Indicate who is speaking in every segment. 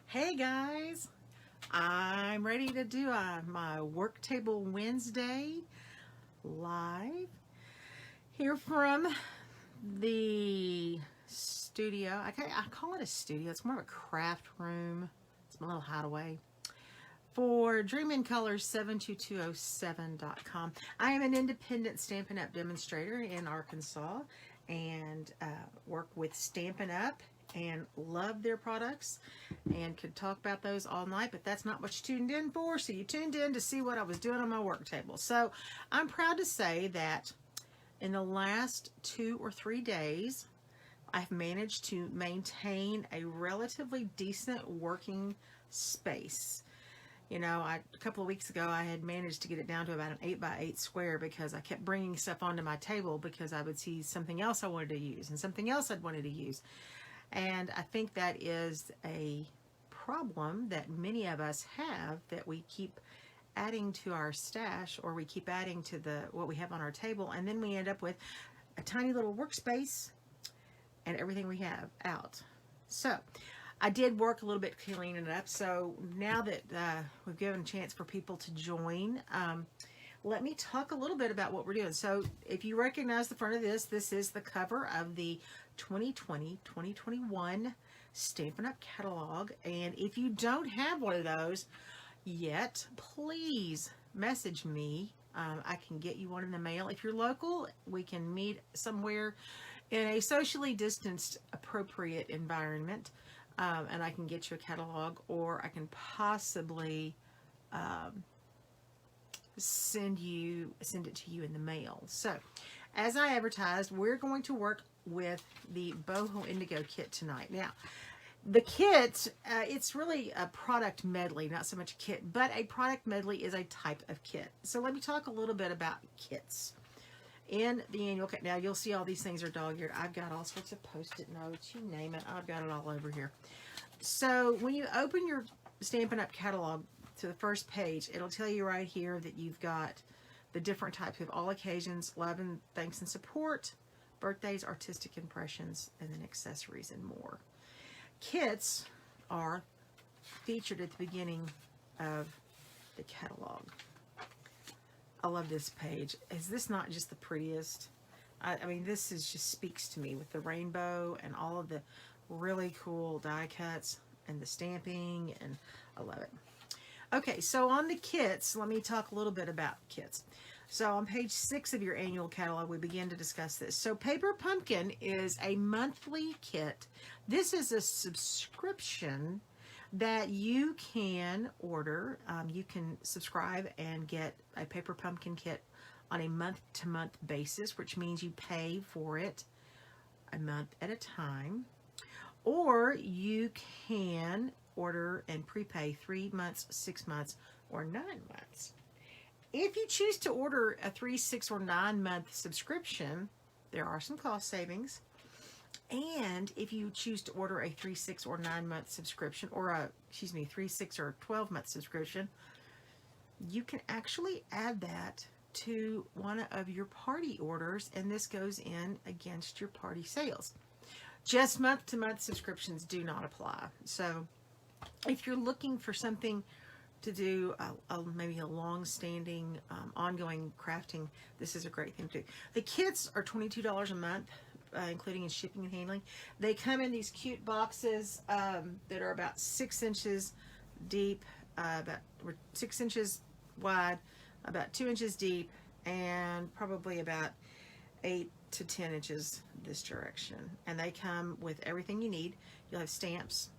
Speaker 1: Hey guys, I'm ready to do my Worktable Wednesday live here from the studio. I call it a studio. It's more of a craft room. It's my little hideaway for dreamincolors72207.com. I am an independent Stampin' Up demonstrator in Arkansas and work with Stampin' Up and love their products and could talk about those all night, but that's not what you tuned in for. So you tuned in to see what I was doing on my work table. So I'm proud to say that in the last 2 or 3 days, I've managed to maintain a relatively decent working space. You know, a couple of weeks ago, I had managed to get it down to about an 8x8 square because I kept bringing stuff onto my table because I would see something else I wanted to use and something else I'd wanted to use. And I think that is a problem that many of us have, that we keep adding to our stash, or we keep adding to what we have on our table, and then we end up with a tiny little workspace and everything we have out. So I did work a little bit cleaning it up. So now that we've given a chance for people to join, let me talk a little bit about what we're doing. So if you recognize the front of this is the cover of the 2020-2021 Stampin' Up catalog. And if you don't have one of those yet, please message me. I can get you one in the mail. If you're local, we can meet somewhere in a socially distanced, appropriate environment, and I can get you a catalog, or I can possibly send it to you in the mail. So, as I advertised, we're going to work with the Boho Indigo kit tonight. Now, the kit, it's really a product medley, not so much a kit, but a product medley is a type of kit. So let me talk a little bit about kits in the annual kit. Now, you'll see all these things are dog-eared. I've got all sorts of Post-it notes, you name it. I've got it all over here. So when you open your Stampin' Up catalog to the first page, it'll tell you right here that you've got the different types of all occasions, love and thanks and support, birthdays, artistic impressions, and then accessories and more. Kits are featured at the beginning of the catalog. I love this page. Is this not just the prettiest? I mean, this just speaks to me with the rainbow and all of the really cool die cuts and the stamping, and I love it. Okay, so on the kits, let me talk a little bit about kits. So on page 6 of your annual catalog, we begin to discuss this. So Paper Pumpkin is a monthly kit. This is a subscription that you can order. You can subscribe and get a Paper Pumpkin kit on a month-to-month basis, which means you pay for it a month at a time. Or you can order and prepay 3 months, 6 months, or 9 months. If you choose to order a 3, 6, or 9 month subscription, there are some cost savings. And if you choose to order a 3, 6, or 9 month subscription, or 3, 6, or 12 month subscription, you can actually add that to one of your party orders, and this goes in against your party sales. Just month-to-month subscriptions do not apply. So if you're looking for something to do, maybe a long-standing, ongoing crafting, this is a great thing to do. The kits are $22 a month, including in shipping and handling. They come in these cute boxes that are about 6 inches deep, about 6 inches wide, about 2 inches deep, and probably about 8 to 10 inches this direction. And they come with everything you need. You'll have stamps,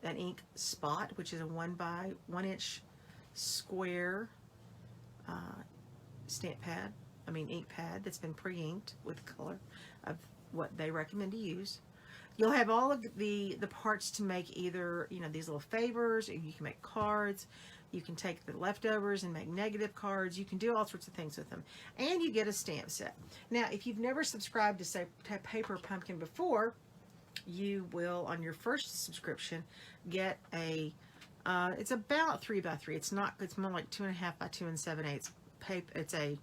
Speaker 1: an ink spot, which is a 1 by 1 inch square ink pad that's been pre-inked with color of what they recommend to use. You'll have all of the parts to make either, these little favors, or you can make cards. You can take the leftovers and make negative cards. You can do all sorts of things with them. And you get a stamp set. Now, if you've never subscribed to, say, Paper Pumpkin before, you will, on your first subscription, get a, it's about 3 by 3. It's more like 2.5 by 2 7/8 paper. It's an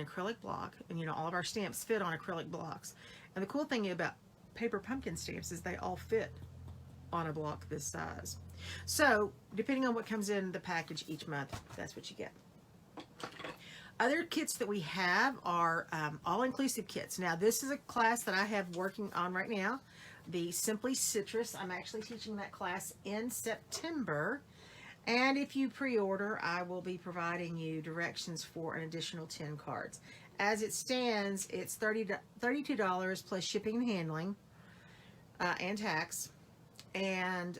Speaker 1: acrylic block, and all of our stamps fit on acrylic blocks. And the cool thing about Paper Pumpkin stamps is they all fit on a block this size. So depending on what comes in the package each month, that's what you get. Other kits that we have are all-inclusive kits. Now, this is a class that I have working on right now, the Simply Citrus. I'm actually teaching that class in September. And if you pre-order, I will be providing you directions for an additional 10 cards. As it stands, it's $32 plus shipping and handling and tax. And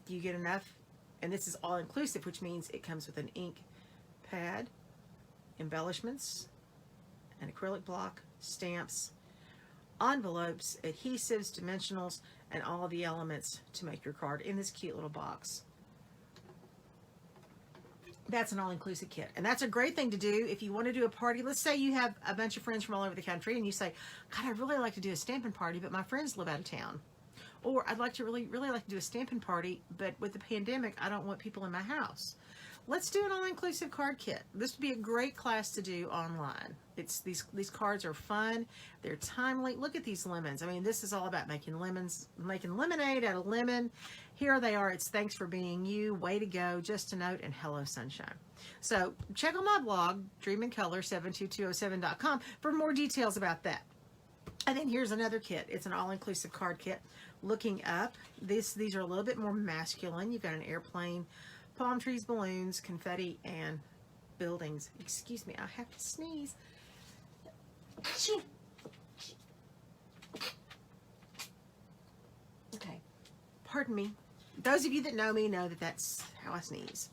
Speaker 1: you get enough, and this is all-inclusive, which means it comes with an ink pad, embellishments, an acrylic block, stamps, envelopes, adhesives, dimensionals, and all of the elements to make your card in this cute little box. That's an all-inclusive kit. And that's a great thing to do if you want to do a party. Let's say you have a bunch of friends from all over the country and you say, God, I'd really like to do a stampin' party, but my friends live out of town. Or I'd like to really like to do a stampin' party, but with the pandemic, I don't want people in my house. Let's do an all-inclusive card kit. This would be a great class to do online. It's these cards are fun. They're timely. Look at these lemons. I mean, this is all about making lemonade out of lemon. Here they are. It's thanks for being you. Way to go. Just a note and hello sunshine. So check on my blog, dreamandcolor72207.com for more details about that. And then here's another kit. It's an all-inclusive card kit. Looking up, these are a little bit more masculine. You've got an airplane, palm trees, balloons, confetti, and buildings. Excuse me, I have to sneeze. Okay, pardon me. Those of you that know me know that that's how I sneeze.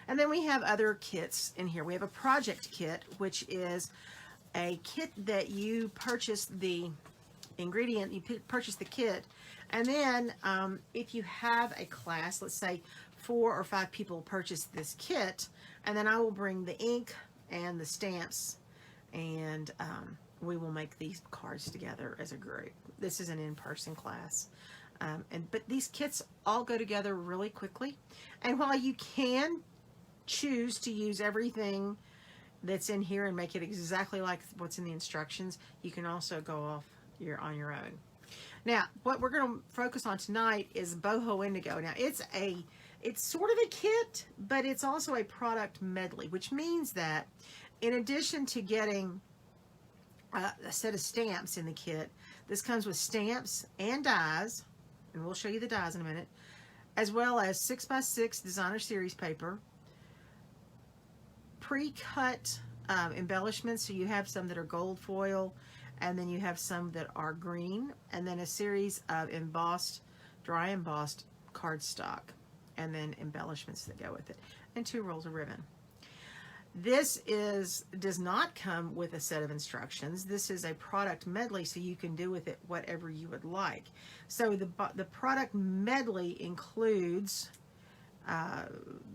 Speaker 1: And then we have other kits in here. We have a project kit, which is a kit that you purchase the ingredient, you purchase the kit, and then if you have a class, let's say 4 or 5 people purchase this kit, and then I will bring the ink and the stamps, and we will make these cards together as a group. This is an in-person class. But these kits all go together really quickly. And while you can choose to use everything that's in here and make it exactly like what's in the instructions, you can also go off on your own. Now, what we're going to focus on tonight is Boho Indigo. Now, it's sort of a kit, but it's also a product medley, which means that in addition to getting a set of stamps in the kit, this comes with stamps and dies, and we'll show you the dies in a minute, as well as 6x6 designer series paper, pre-cut embellishments. So you have some that are gold foil, and then you have some that are green, and then a series of embossed, dry embossed cardstock, and then embellishments that go with it, and 2 rolls of ribbon. This does not come with a set of instructions. This is a product medley, so you can do with it whatever you would like. So the product medley includes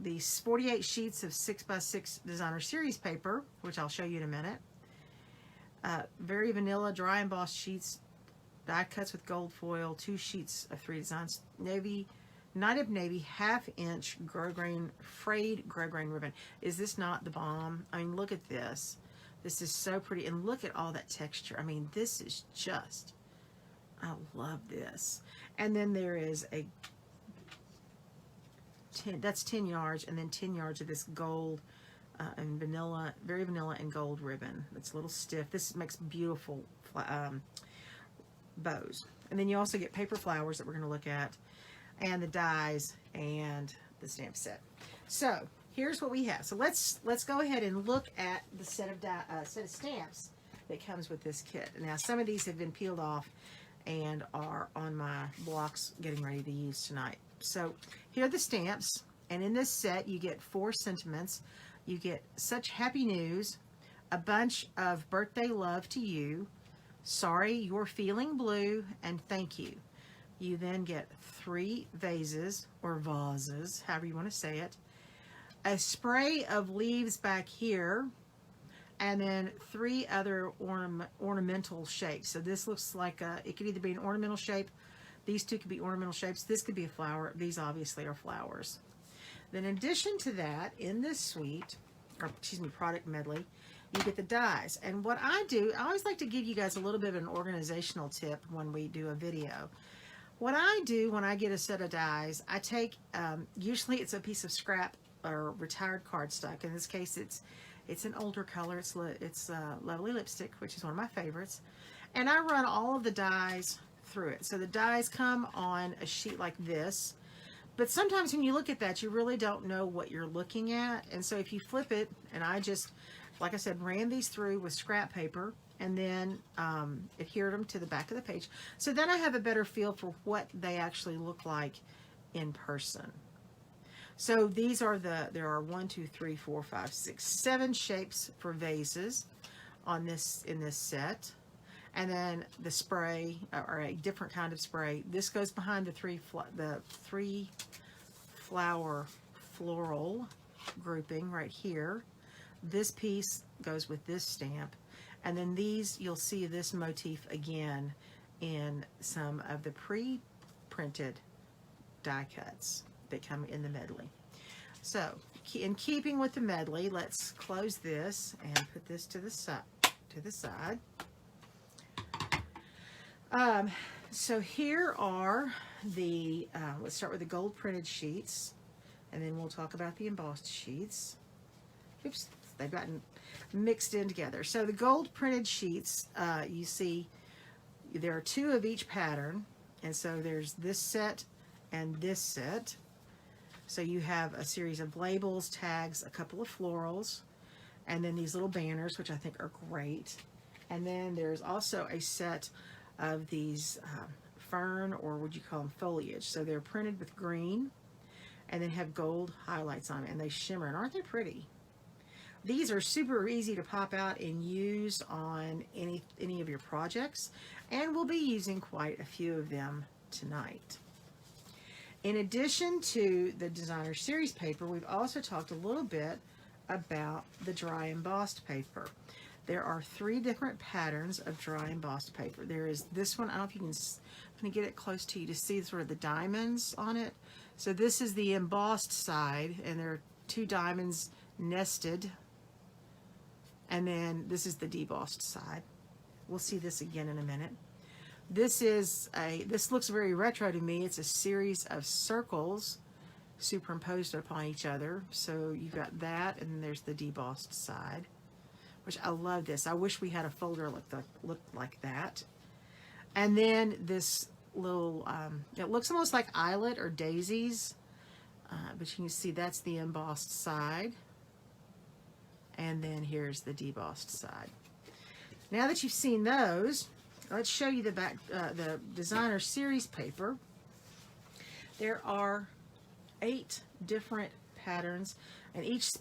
Speaker 1: these 48 sheets of 6x6 designer series paper, which I'll show you in a minute. Very vanilla dry embossed sheets, die cuts with gold foil, 2 sheets of 3 designs, Night of Navy 1/2-inch frayed gross grain ribbon. Is this not the bomb? I mean, look at this. This is so pretty, and look at all that texture. I mean, this is just, I love this. And then there is that's 10 yards, and then 10 yards of this gold and vanilla, very vanilla and gold ribbon. It's a little stiff. This makes beautiful bows. And then you also get paper flowers that we're going to look at, and the dies and the stamp set. So here's what we have. So let's go ahead and look at the set of stamps that comes with this kit. Now, some of these have been peeled off and are on my blocks getting ready to use tonight. So here are the stamps, and in this set you get 4 sentiments. You get such happy news, a bunch of birthday love to you, sorry you're feeling blue, and thank you. You then get 3 vases or vases, however you want to say it, a spray of leaves back here, and then 3 other ornamental shapes. So this looks like it could either be an ornamental shape. These 2 could be ornamental shapes. This could be a flower. These obviously are flowers. Then in addition to that, in this suite, or excuse me, product medley, you get the dies. And what I do, I always like to give you guys a little bit of an organizational tip when we do a video. What I do when I get a set of dies, I take, usually it's a piece of scrap or retired cardstock. In this case, it's an older color. It's Lovely Lipstick, which is one of my favorites. And I run all of the dies through it. So the dies come on a sheet like this. But sometimes when you look at that, you really don't know what you're looking at. And so if you flip it, and I just, like I said, ran these through with scrap paper and then adhered them to the back of the page. So then I have a better feel for what they actually look like in person. So these are there are 1, 2, 3, 4, 5, 6, 7 shapes for vases in this set. And then the spray, or a different kind of spray. This goes behind the three flower floral grouping right here. This piece goes with this stamp. And then these, you'll see this motif again in some of the pre-printed die cuts that come in the medley. So, in keeping with the medley, let's close this and put this to the side. So here are the, let's start with the gold printed sheets, and then we'll talk about the embossed sheets. Oops, they've gotten mixed in together. So the gold printed sheets, you see there are 2 of each pattern, and so there's this set and this set. So you have a series of labels, tags, a couple of florals, and then these little banners, which I think are great. And then there's also a set of these fern, or would you call them foliage. So they're printed with green and then have gold highlights on it, and they shimmer, and aren't they pretty? These are super easy to pop out and use on any of your projects, and we'll be using quite a few of them tonight. In addition to the designer series paper, we've also talked a little bit about the dry embossed paper. There are 3 different patterns of dry embossed paper. There is this one. I don't know if you can, I'm going to get it close to you to see sort of the diamonds on it. So this is the embossed side, and there are 2 diamonds nested. And then this is the debossed side. We'll see this again in a minute. This looks very retro to me. It's a series of circles superimposed upon each other. So you've got that, and then there's the debossed side, which I love this. I wish we had a folder looked like that. And then this little, it looks almost like eyelet or daisies, but you can see that's the embossed side. And then here's the debossed side. Now that you've seen those, let's show you the designer series paper. There are 8 different patterns, and each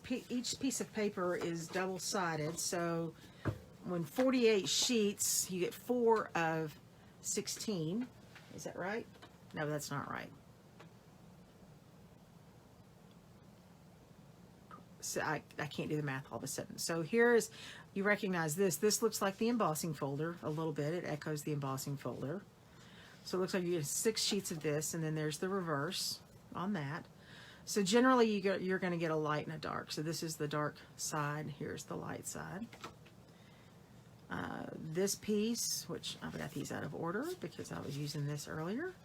Speaker 1: piece of paper is double-sided. So when 48 sheets, you get 4 of 16. Is that right? No, that's not right. So I can't do the math all of a sudden. So here's, you recognize this. This looks like the embossing folder a little bit. It echoes the embossing folder. So it looks like you get 6 sheets of this, and then there's the reverse on that. So generally you're going to get a light and a dark. So this is the dark side. Here's the light side. This piece, which I've got these out of order because I was using this earlier.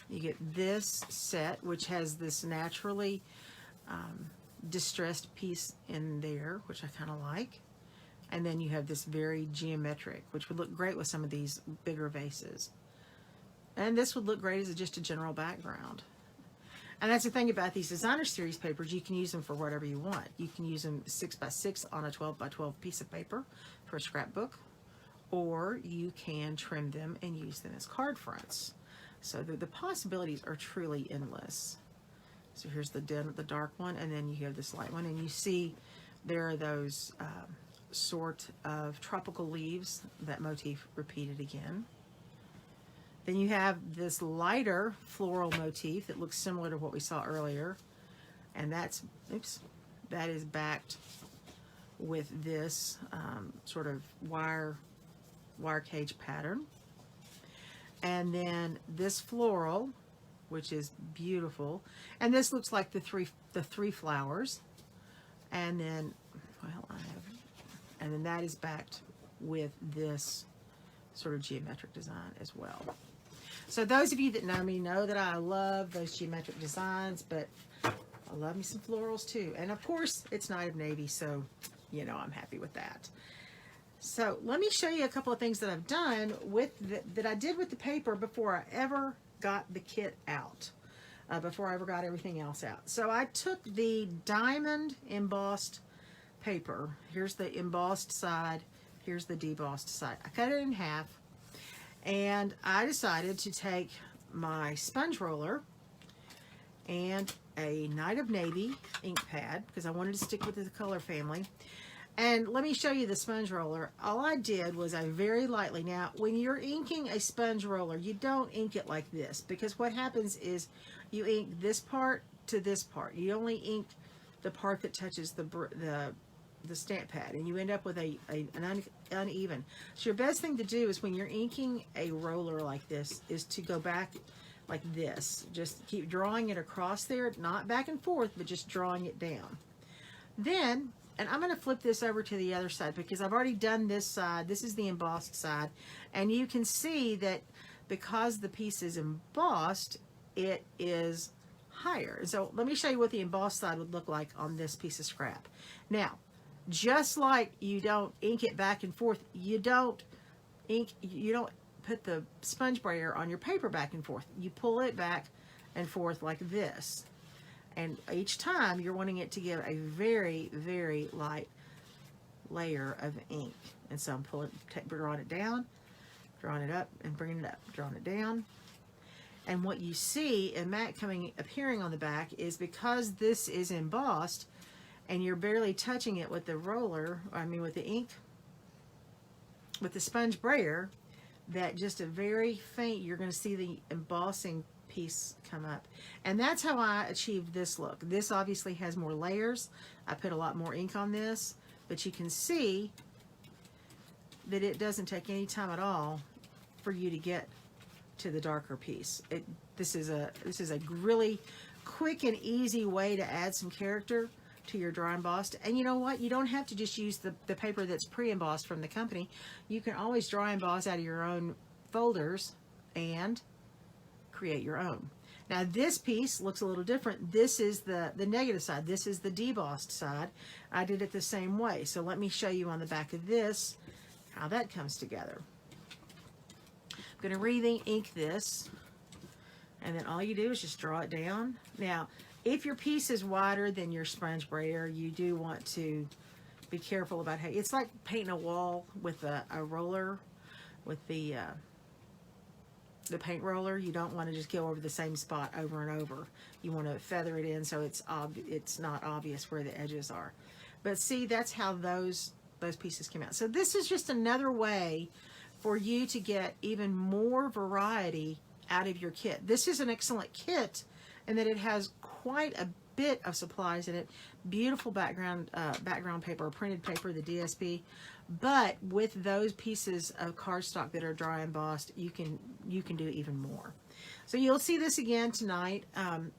Speaker 1: You get this set, which has this naturally distressed piece in there, which I kind of like. And then you have this very geometric, which would look great with some of these bigger vases. And this would look great as just a general background. And that's the thing about these designer series papers, you can use them for whatever you want. You can use them 6x6 on a 12x12 piece of paper for a scrapbook, or you can trim them and use them as card fronts. So the possibilities are truly endless. So here's the dark one, and then you have this light one, and you see there are those sort of tropical leaves, that motif repeated again. Then you have this lighter floral motif that looks similar to what we saw earlier, and that is backed with this sort of wire cage pattern. And then this floral, which is beautiful, and this looks like the three flowers. And then, well, and then that is backed with this sort of geometric design as well. So those of you that know me know that I love those geometric designs, but I love me some florals too. And of course, it's Night of Navy, so you know I'm happy with that. So let me show you a couple of things that I've done with that I did with the paper before I ever got the kit out, before I ever got everything else out. So I took the diamond embossed paper. Here's the embossed side. Here's the debossed side. I cut it in half, and I decided to take my sponge roller and a Night of Navy ink pad because I wanted to stick with the color family. And let me show you the sponge roller. All I did was I very lightly, now when you're inking a sponge roller, you don't ink it like this, because what happens is you ink this part to this part. You only ink the part that touches the stamp pad, and you end up with an uneven. So your best thing to do is when you're inking a roller like this is to go back like this. Just keep drawing it across there, not back and forth, but just drawing it down. Then, and I'm going to flip this over to the other side because I've already done this side. This is the embossed side, and you can see that because the piece is embossed, it is higher. So let me show you what the embossed side would look like on this piece of scrap. Now, just like you don't ink it back and forth, you don't put the sponge brayer on your paper back and forth. You pull it back and forth like this. And each time you're wanting it to give a very, very light layer of ink. And so I'm drawing it down, drawing it up, and bringing it up, drawing it down. And what you see in that appearing on the back is because this is embossed and you're barely touching it with the roller, with the ink, with the sponge brayer, that just a very faint, you're going to see the embossing piece come up. And that's how I achieved this look. This obviously has more layers. I put a lot more ink on this, but you can see that it doesn't take any time at all for you to get to the darker piece. This is a really quick and easy way to add some character to your dry embossed. And you know what? You don't have to just use the paper that's pre-embossed from the company. You can always dry emboss out of your own folders and create your own. Now this piece looks a little different. This is the negative side. This is the debossed side. I did it the same way. So let me show you on the back of this how that comes together. I'm going to re-ink this, and then all you do is just draw it down. Now, if your piece is wider than your sponge brayer, you do want to be careful about how, it's like painting a wall with a roller, with the paint roller. You don't want to just go over the same spot over and over. You want to feather it in so it's not obvious where the edges are. But see, that's how those pieces came out. So this is just another way for you to get even more variety out of your kit. This is an excellent kit in that it has quite a bit of supplies in it. Beautiful background paper, printed paper, the DSP. But with those pieces of cardstock that are dry embossed, you can do even more. So you'll see this again tonight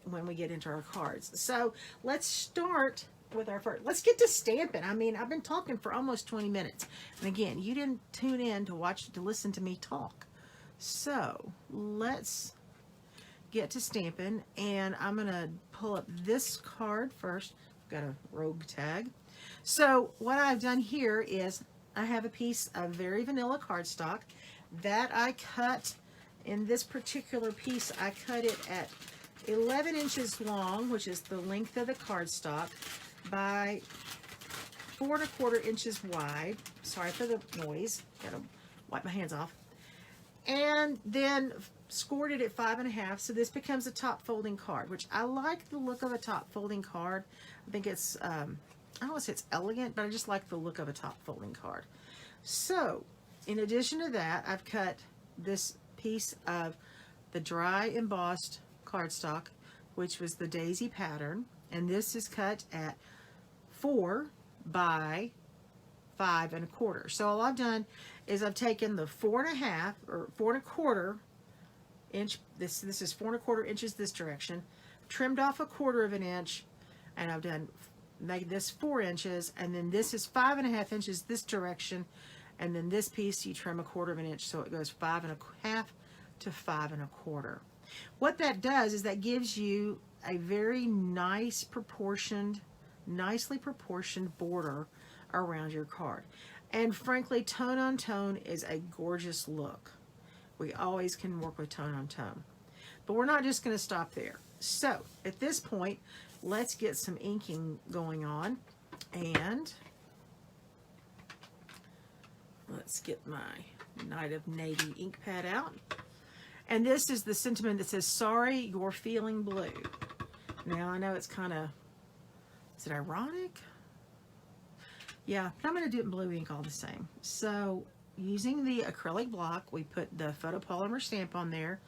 Speaker 1: when we get into our cards. So let's start with our first. Let's get to stamping. I mean, I've been talking for almost 20 minutes. And again, you didn't tune in to listen to me talk. So let's get to stamping, and I'm going to pull up this card first. Got a rogue tag. So what I've done here is I have a piece of very vanilla cardstock that I cut. In this particular piece, I cut it at 11 inches long, which is the length of the cardstock, by 4 1/4 inches wide. Sorry for the noise. Gotta wipe my hands off. And then scored it at 5 1/2, so this becomes a top folding card, which I like the look of a top folding card. I think it's, I don't want to say it's elegant, but I just like the look of a top folding card. So, in addition to that, I've cut this piece of the dry embossed cardstock, which was the daisy pattern, and this is cut at 4 by 5 1/4. So all I've done is I've taken the 4 1/2 or 4 1/4 inch. This is 4 1/4 inches this direction. Trimmed off 1/4 of an inch, and I've made this 4 inches, and then this is 5 1/2 inches this direction, And then this piece you trim 1/4 inch, so it goes 5 1/2 to 5 1/4. What that does is that gives you a very nice proportioned, nicely proportioned border around your card. And frankly, tone on tone is a gorgeous look. We always can work with tone on tone. But we're not just going to stop there. So at this point, let's get some inking going on. And let's get my Night of Navy ink pad out. And this is the sentiment that says, sorry, you're feeling blue. Now, I know it's kind of, is it ironic? Yeah, but I'm going to do it in blue ink all the same. So, using the acrylic block, we put the photopolymer stamp on there.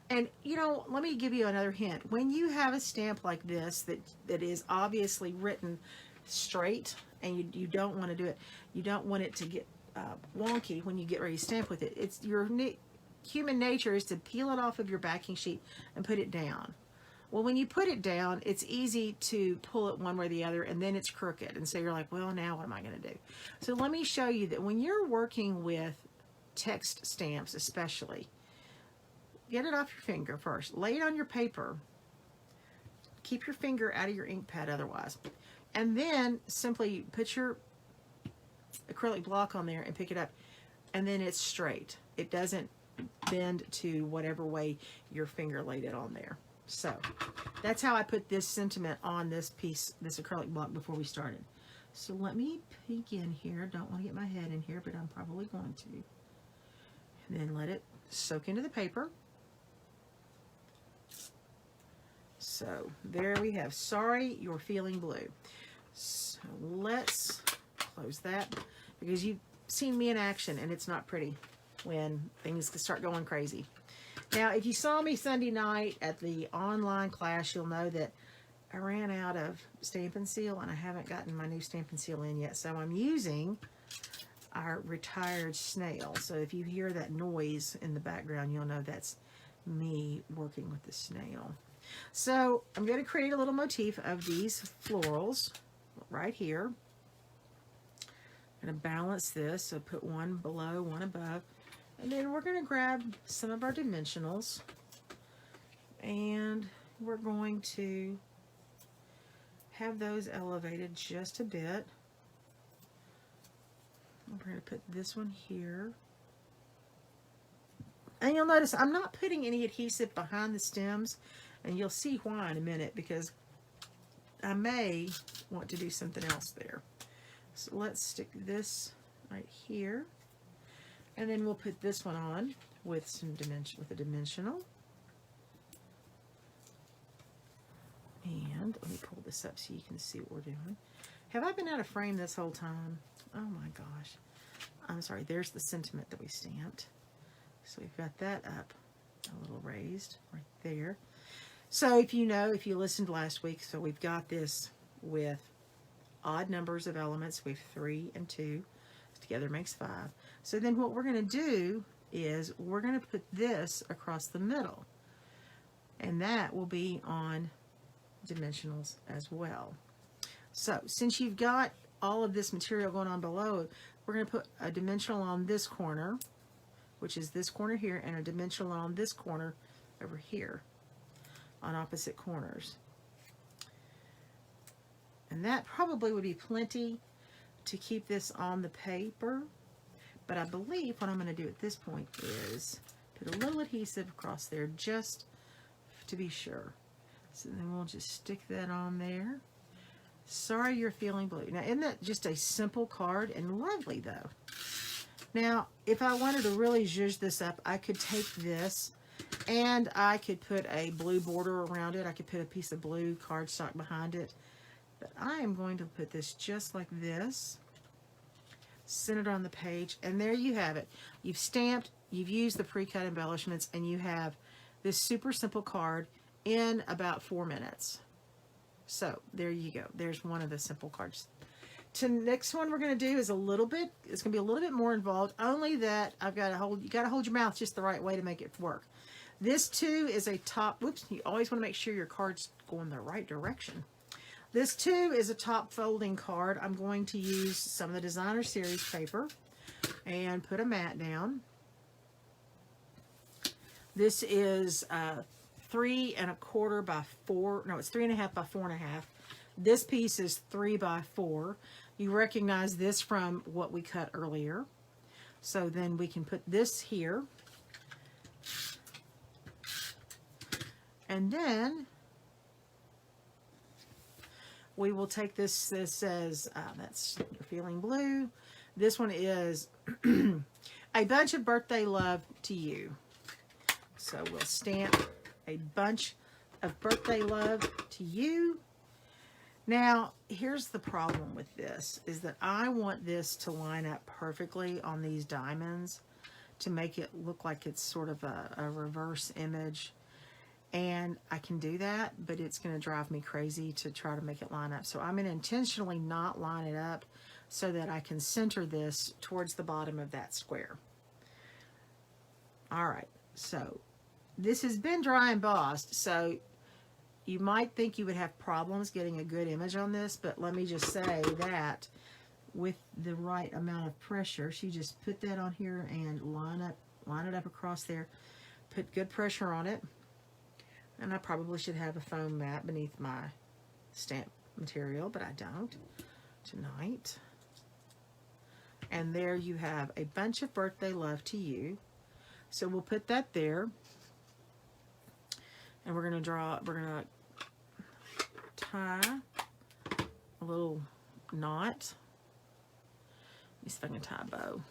Speaker 1: And, you know, let me give you another hint. When you have a stamp like this that is obviously written straight, and you don't want to do it, you don't want it to get wonky when you get ready to stamp with it. It's your human nature is to peel it off of your backing sheet and put it down. Well, when you put it down, it's easy to pull it one way or the other, and then it's crooked. And so you're like, well, now what am I going to do? So let me show you that when you're working with text stamps especially, get it off your finger first. Lay it on your paper. Keep your finger out of your ink pad otherwise. And then simply put your acrylic block on there and pick it up. And then it's straight. It doesn't bend to whatever way your finger laid it on there. So that's how I put this sentiment on this piece, this acrylic block before we started. So let me peek in here. Don't want to get my head in here, but I'm probably going to. And then let it soak into the paper. So there we have, sorry, you're feeling blue. So let's close that, because you've seen me in action and it's not pretty when things start going crazy. Now, if you saw me Sunday night at the online class, you'll know that I ran out of Stampin' Seal and I haven't gotten my new Stampin' Seal in yet. So I'm using our retired snail. So if you hear that noise in the background, you'll know that's me working with the snail. So I'm going to create a little motif of these florals right here. I'm going to balance this, so put one below, one above. And then we're going to grab some of our dimensionals, and we're going to have those elevated just a bit. We're going to put this one here. And you'll notice I'm not putting any adhesive behind the stems, and you'll see why in a minute, because I may want to do something else there. So let's stick this right here. And then we'll put this one on with some dimension, with a dimensional. And let me pull this up so you can see what we're doing. Have I been out of frame this whole time? Oh my gosh. I'm sorry, there's the sentiment that we stamped. So we've got that up a little raised right there. So if you know, if you listened last week, so we've got this with odd numbers of elements. We have 3 and 2. Together makes 5. So then what we're going to do is we're going to put this across the middle, and that will be on dimensionals as well. So since you've got all of this material going on below, we're going to put a dimensional on this corner, which is this corner here, and a dimensional on this corner over here on opposite corners. And that probably would be plenty to keep this on the paper, but I believe what I'm going to do at this point is put a little adhesive across there just to be sure. So then we'll just stick that on there. Sorry you're feeling blue. Now, isn't that just a simple card and lovely though? Now, if I wanted to really zhuzh this up, I could take this and I could put a blue border around it. I could put a piece of blue cardstock behind it. But I am going to put this just like this, centered on the page, and there you have it. You've stamped, you've used the pre-cut embellishments, and you have this super simple card in about 4 minutes. So there you go. There's one of the simple cards. The next one we're going to do is a little bit, it's going to be a little bit more involved, only that I've got to hold, you got to hold your mouth just the right way to make it work. This too is a top, whoops, you always want to make sure your card's going the right direction. This too is a top folding card. I'm going to use some of the Designer Series paper. and put a mat down. This is 3 1/4 by 4. No, it's 3 1/2 by 4 1/2. This piece is 3 by 4. You recognize this from what we cut earlier. So then we can put this here. And then we will take this. This says, that's You're Feeling Blue. This one is A Bunch of Birthday Love to You. So we'll stamp A Bunch of Birthday Love to You. Now, here's the problem with this, is that I want this to line up perfectly on these diamonds to make it look like it's sort of a reverse image. And I can do that, but it's going to drive me crazy to try to make it line up. So I'm going to intentionally not line it up so that I can center this towards the bottom of that square. All right, so this has been dry embossed, so you might think you would have problems getting a good image on this, but let me just say that with the right amount of pressure, she just put that on here and line it up across there, put good pressure on it. And I probably should have a foam mat beneath my stamp material, but I don't tonight. And there you have A Bunch of Birthday Love to You. So we'll put that there. And we're going to tie a little knot. Let me see if I can tie a bow.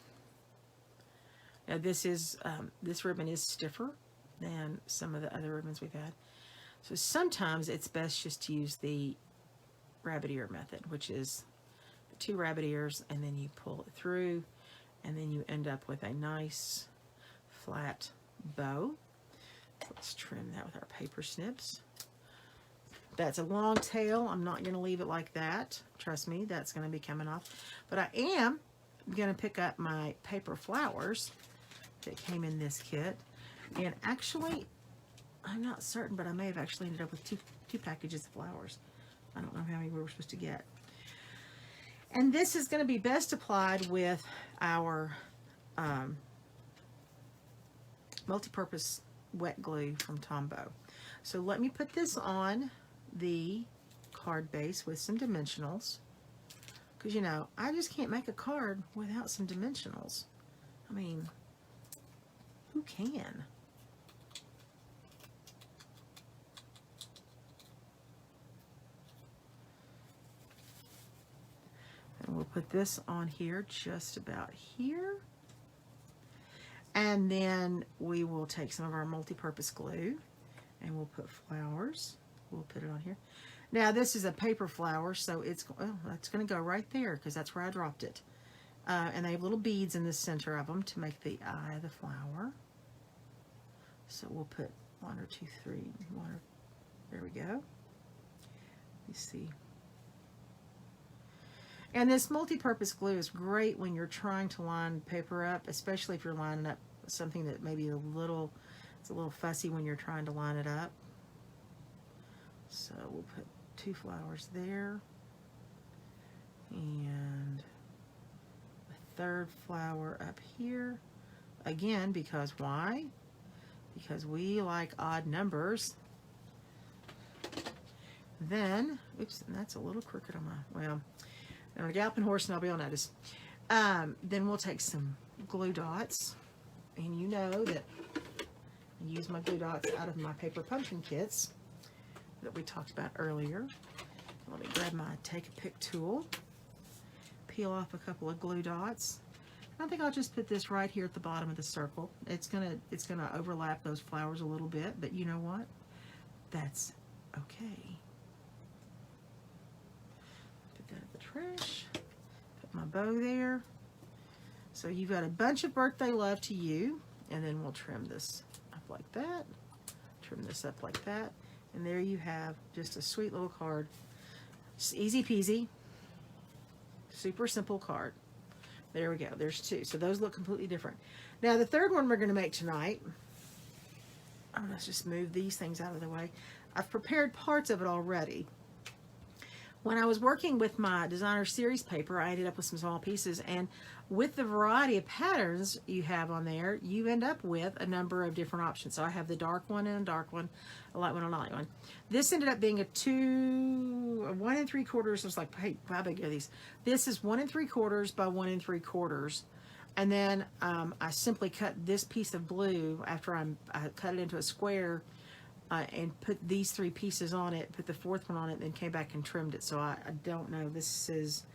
Speaker 1: Now this ribbon is stiffer than some of the other ribbons we've had. So sometimes it's best just to use the rabbit ear method, which is the 2 rabbit ears, and then you pull it through, and then you end up with a nice flat bow. Let's trim that with our paper snips. That's a long tail. I'm not going to leave it like that. Trust me, that's going to be coming off. But I am going to pick up my paper flowers that came in this kit. And actually, I'm not certain, but I may have actually ended up with two packages of flowers. I don't know how many we were supposed to get. And this is going to be best applied with our multi-purpose wet glue from Tombow. So let me put this on the card base with some dimensionals. Because, you know, I just can't make a card without some dimensionals. I mean, who can? And we'll put this on here, just about here. And then we will take some of our multi-purpose glue and we'll put flowers. We'll put it on here. Now this is a paper flower, so it's going to go right there because that's where I dropped it. And they have little beads in the center of them to make the eye of the flower. So we'll put 1 or 2, 3, 1 or, there we go. You see. And this multi-purpose glue is great when you're trying to line paper up, especially if you're lining up something that maybe it's a little fussy when you're trying to line it up. So we'll put 2 flowers there. And a 3rd flower up here. Again, because why? Because we like odd numbers. Then, oops, and that's a little crooked on my, well, I'm a galloping horse and I'll be on notice. Then we'll take some glue dots. And you know that I use my glue dots out of my paper pumpkin kits that we talked about earlier. Let me grab my take a pick tool, peel off a couple of glue dots. I think I'll just put this right here at the bottom of the circle. It's gonna overlap those flowers a little bit, but you know what? That's okay. Put that in the trash. Put my bow there. So you've got A Bunch of Birthday Love to You, and then we'll trim this up like that. Trim this up like that, and there you have just a sweet little card. Just easy peasy, super simple card. There we go. There's 2. So those look completely different. Now the 3rd one we're going to make tonight, let's just move these things out of the way. I've prepared parts of it already. When I was working with my designer series paper, I ended up with some small pieces, and with the variety of patterns you have on there, you end up with a number of different options. So I have the dark one and a dark one, a light one and a light one. This ended up being a 1 3/4. It was like, hey, how big are these? This is 1 3/4 by 1 3/4. And then I simply cut this piece of blue after I cut it into a square, and put these 3 pieces on it, put the 4th one on it, then came back and trimmed it. So I don't know, this is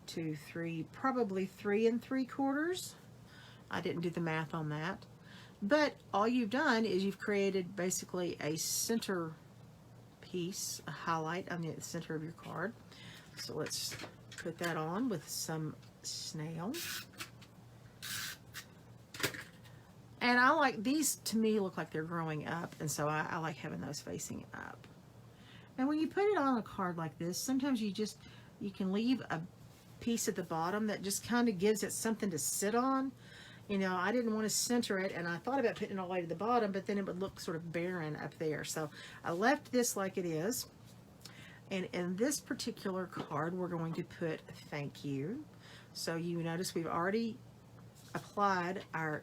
Speaker 1: 2, 3, probably 3 3/4. I didn't do the math on that. But all you've done is you've created basically a center piece, a highlight on the center of your card. So let's put that on with some snail. And I like these, to me, look like they're growing up, and so I like having those facing up. And when you put it on a card like this, sometimes you can leave a piece at the bottom that just kind of gives it something to sit on. You know, I didn't want to center it, and I thought about putting it all the way to the bottom, but then it would look sort of barren up there. So I left this like it is. And in this particular card, we're going to put thank you. So you notice we've already applied our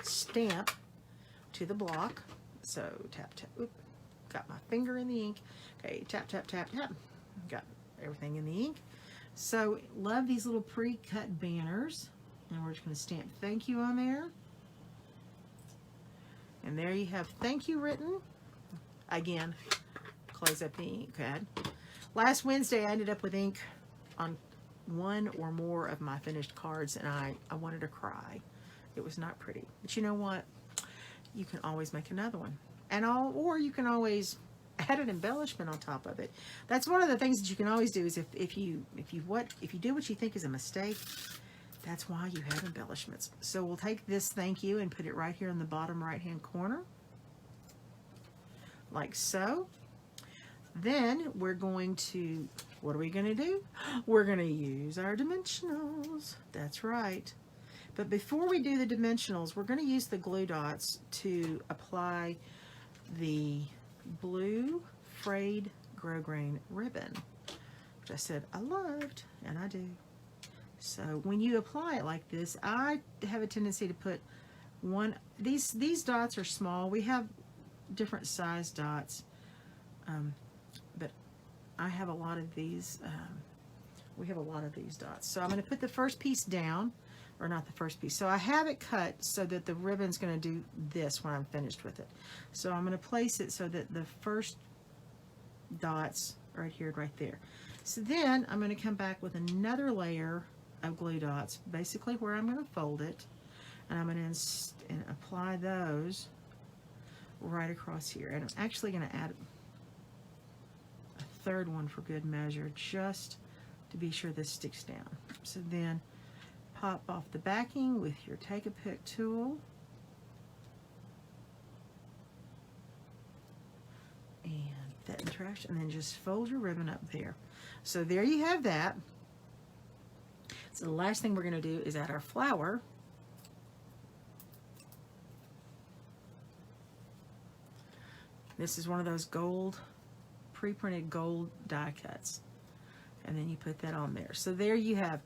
Speaker 1: stamp to the block. So tap, tap, oop, got my finger in the ink. Okay, tap, tap, tap, tap. Got everything in the ink. So love these little pre-cut banners. And we're just going to stamp thank you on there. And there you have thank you written. Again, close up the ink pad. Last Wednesday I ended up with ink on 1 or more of my finished cards, and I wanted to cry. It was not pretty. But you know what? You can always make another one. Or you can always add an embellishment on top of it. That's one of the things that you can always do, is if you do what you think is a mistake, that's why you have embellishments. So we'll take this thank you and put it right here in the bottom right hand corner, like so. Then we're going to, what are we going to do? We're going to use our dimensionals. That's right. But before we do the dimensionals, we're going to use the glue dots to apply the blue Frayed Gross Grain Ribbon, which I said I loved, and I do. So when you apply it like this, I have a tendency to put these dots are small. We have different size dots, but I have a lot of these. We have a lot of these dots. So I'm going to put the first piece down, or not the first piece. So I have it cut so that the ribbon's going to do this when I'm finished with it. So I'm going to place it so that the first dots right here, right there. So then I'm going to come back with another layer of glue dots, basically where I'm going to fold it, and I'm going to apply those right across here. And I'm actually going to add a third one for good measure, just to be sure this sticks down. So then pop off the backing with your Take-A-Pick tool, and that in trash, and then just fold your ribbon up there. So there you have that. So the last thing we're going to do is add our flower. This is one of those gold, pre-printed gold die cuts. And then you put that on there. So there you have.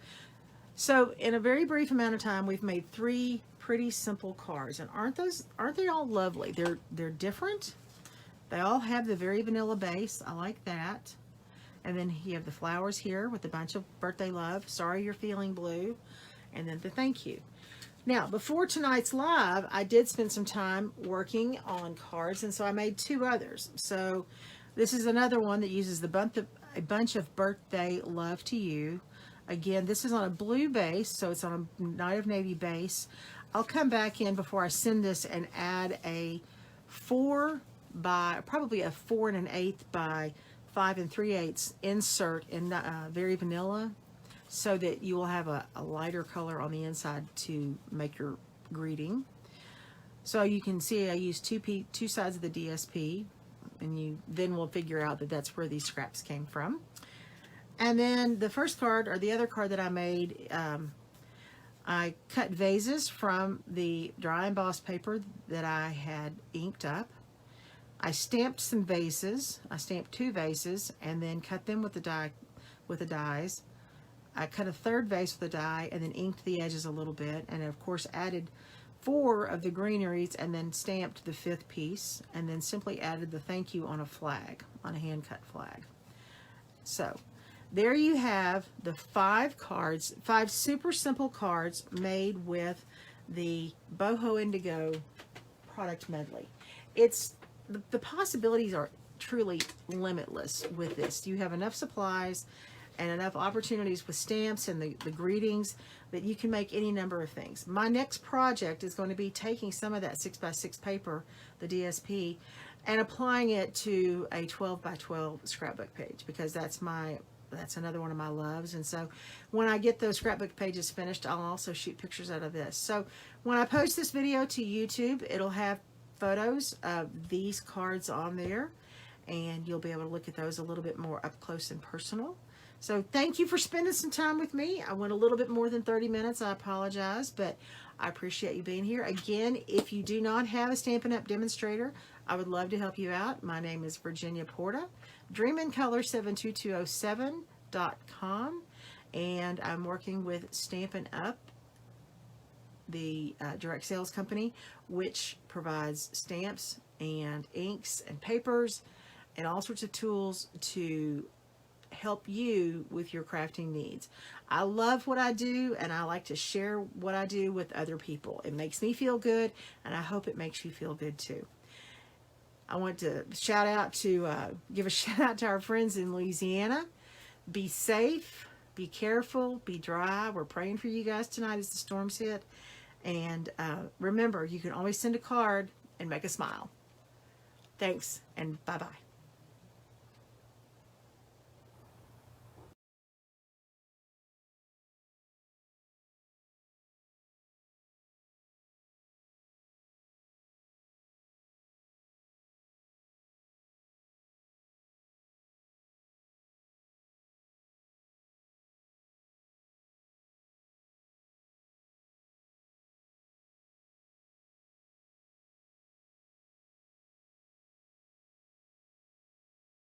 Speaker 1: So in a very brief amount of time, we've made 3 pretty simple cards. And aren't they all lovely? They're different. They all have the very vanilla base. I like that. And then you have the flowers here with a bunch of birthday love. Sorry you're feeling blue. And then the thank you. Now, before tonight's live, I did spend some time working on cards, and so I made 2 others. So this is another one that uses a bunch of birthday love to you. Again, this is on a blue base, so it's on a Night of Navy base. I'll come back in before I send this and add a 4 by, probably a 4 1/8 by 5 3/8 insert in very vanilla, so that you will have a lighter color on the inside to make your greeting. So you can see I used two sides of the DSP, and then we'll figure out that that's where these scraps came from. And then the first card, or the other card that I made, I cut vases from the dry embossed paper that I had inked up. I stamped some vases. I stamped 2 vases and then cut them with the die with the dies. I cut a third vase with a die and then inked the edges a little bit, and of course added 4 of the greeneries and then stamped the 5th piece, and then simply added the thank you on a flag, on a hand cut flag. So there you have the 5 cards, 5 super simple cards made with the Boho Indigo Product Medley. It's the possibilities are truly limitless with this. You have enough supplies and enough opportunities with stamps and the greetings that you can make any number of things. My next project is going to be taking some of that 6x6 paper, the DSP, and applying it to a 12x12 scrapbook page, because that's another one of my loves. And so when I get those scrapbook pages finished, I'll also shoot pictures out of this. So when I post this video to YouTube, it'll have photos of these cards on there, and you'll be able to look at those a little bit more up close and personal. So thank you for spending some time with me. I went a little bit more than 30 minutes. I apologize, but I appreciate you being here. Again, if you do not have a Stampin' Up! Demonstrator, I would love to help you out. My name is Virginia Porta, dreamincolor72207.com, and I'm working with Stampin' Up!, the direct sales company, which provides stamps and inks and papers and all sorts of tools to help you with your crafting needs. I love what I do, and I like to share what I do with other people. It makes me feel good, and I hope it makes you feel good too. I want to give a shout out to our friends in Louisiana. Be safe, be careful, be dry. We're praying for you guys tonight as the storms hit. And remember, you can always send a card and make a smile. Thanks, and bye-bye.